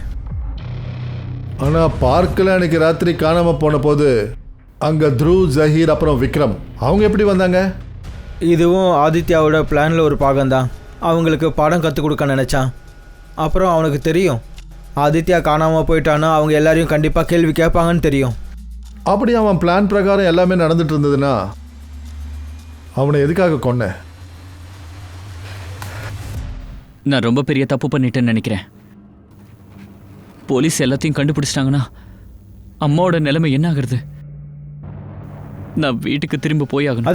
ஆனால் பார்க்கில் அன்றைக்கி ராத்திரி காணாமல் போன போது அங்கே த்ருவ், ஜஹீர் அப்புறம் விக்ரம் அவங்க எப்படி வந்தாங்க? இதுவும் ஆதித்யாவோட பிளானில் ஒரு பாகம்தான். அவங்களுக்கு பாடம் கற்றுக் கொடுக்க நினச்சான். அப்புறம் அவனுக்கு தெரியும் ஆதித்யா காணாமல் போயிட்டான்னா அவங்க எல்லாரையும் கண்டிப்பாக கேள்வி கேட்பாங்கன்னு தெரியும். அப்படி அவன் பிளான் பிரகாரம் எல்லாமே நடந்துட்டு இருந்ததுன்னா அவனை எதுக்காக கொன்ன? நான் ரொம்ப பெரிய தப்பு பண்ணிட்டேன்னு நினைக்கிறேன். போலீஸ் எல்லாத்தையும் கண்டுபிடிச்சிட்டாங்கன்னா அம்மாவோட நிலைமை என்ன ஆகுறது? நான் வீட்டுக்கு திரும்ப போய் ஆகணும்.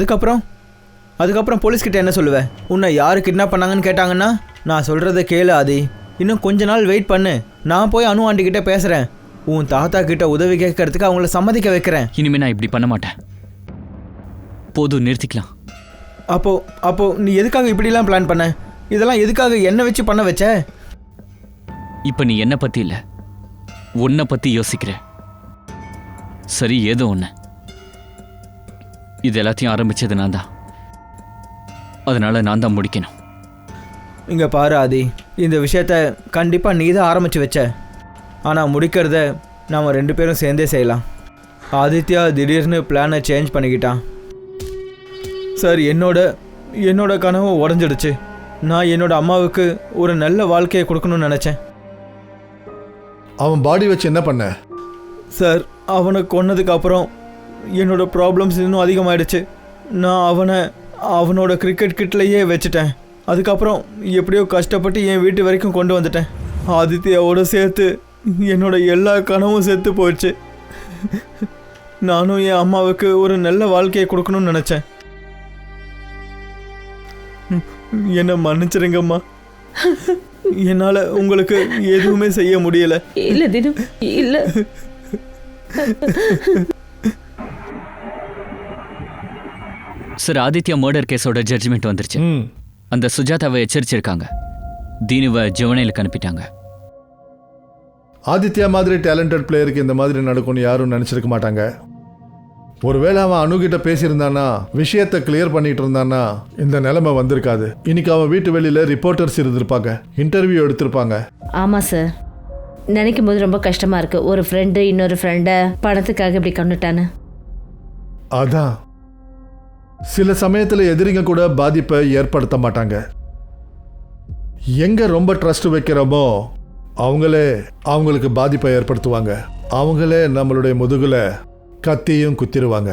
அதுக்கப்புறம் போலீஸ்கிட்ட என்ன சொல்லுவேன்? உன்னை யார் கிட்னாப் பண்ணாங்கன்னு கேட்டாங்கன்னா நான் சொல்கிறத கேளு ஆதி. இன்னும் கொஞ்ச நாள் வெயிட் பண்ணு. நான் போய் அனு ஆண்டிக்கிட்ட பேசுகிறேன். உன் தாத்தா கிட்ட உதவி கேட்கறதுக்கு அவங்கள சம்மதிக்க வைக்கிறேன். இனிமேல் நான் இப்படி பண்ண மாட்டேன். போதும், நிறுத்திக்கலாம். அப்போ நீ எதுக்காக இப்படிலாம் பிளான் பண்ண? இதெல்லாம் எதுக்காக என்ன வச்சு பண்ண வச்ச? இப்போ நீ என்னை பற்றி இல்லை, உன்னை பற்றி யோசிக்கிற. சரி, ஏதோ ஒன்று. இது எல்லாத்தையும் ஆரம்பித்தது நான் தான். அதனால் நான் தான் முடிக்கணும். இங்கே பாரு ஆதி, இந்த விஷயத்த கண்டிப்பாக நீ தான் ஆரம்பித்து வச்ச. ஆனால் முடிக்கிறத நாம் 2 பேரும் சேர்ந்தே செய்யலாம். ஆதித்யா திடீர்னு பிளானை சேஞ்ச் பண்ணிக்கிட்டான். சார், என்னோட கனவு உடஞ்சிடுச்சு. நான் என்னோட அம்மாவுக்கு ஒரு நல்ல வாழ்க்கையை கொடுக்கணும்னு நினச்சேன். அவன் பாடி வச்சு என்ன பண்ண? சார், அவனை கொன்னதுக்கு அப்புறம் என்னோட ப்ராப்ளம்ஸ் இன்னும் அதிகமாகிடுச்சு. நான் அவனோட கிரிக்கெட் கிட்லேயே வச்சுட்டேன். அதுக்கப்புறம் எப்படியோ கஷ்டப்பட்டு என் வீட்டு வரைக்கும் கொண்டு வந்துட்டேன். ஆதித்யாவோட சேர்த்து என்னோட எல்லா கனவும் சேர்த்து போயிடுச்சு. நானும் என் அம்மாவுக்கு ஒரு நல்ல வாழ்க்கையை கொடுக்கணும்னு நினச்சேன். என்னை மன்னிச்சிருங்கம்மா. என்னால் உங்களுக்கு எதுவுமே செய்ய முடியல. இல்ல தினம் இல்ல. சார், ஆதித்யா மர்டர் கேஸோட ஜட்ஜ்மெண்ட் வந்துருச்சு. அந்த சுஜாதாவை எச்சரிச்சிருக்காங்க. தீனுவை ஜுவனைலுக்கு அனுப்பிட்டாங்க. ஆதித்யா மாதிரி டேலண்டட் பிளேயருக்கு இந்த மாதிரி நடக்கும்னு யாரும் நினச்சிருக்க மாட்டாங்க. ஒருவேளை அவன் அணுகிட்ட பேசியிருந்தானா, விஷயத்தை கிளியர் பண்ணிட்டு இருந்தானா இந்த நிலைமை வந்திருக்காது. இன்னைக்கு அவன் வீட்டு வெளியில ரிப்போர்ட்டர்ஸ் இருந்திருப்பாங்க, இன்டர்வியூ எடுத்திருப்பாங்க. ஆமா சார், நினைக்கும் போது ரொம்ப கஷ்டமா இருக்கு. ஒரு ஃப்ரெண்டு இன்னொரு ஃப்ரெண்டை பணத்துக்காக இப்படி கொண்டுட்டானு. அதான் சில சமயத்துல எதிரிங்க கூட பாதிப்பை ஏற்படுத்த மாட்டாங்க. எங்க ரொம்ப ட்ரஸ்ட் வைக்கிறோமோ அவங்களே அவங்களுக்கு பாதிப்பை ஏற்படுத்துவாங்க. அவங்களே நம்மளுடைய முதுகுல கத்தியும் குத்திடுவாங்க.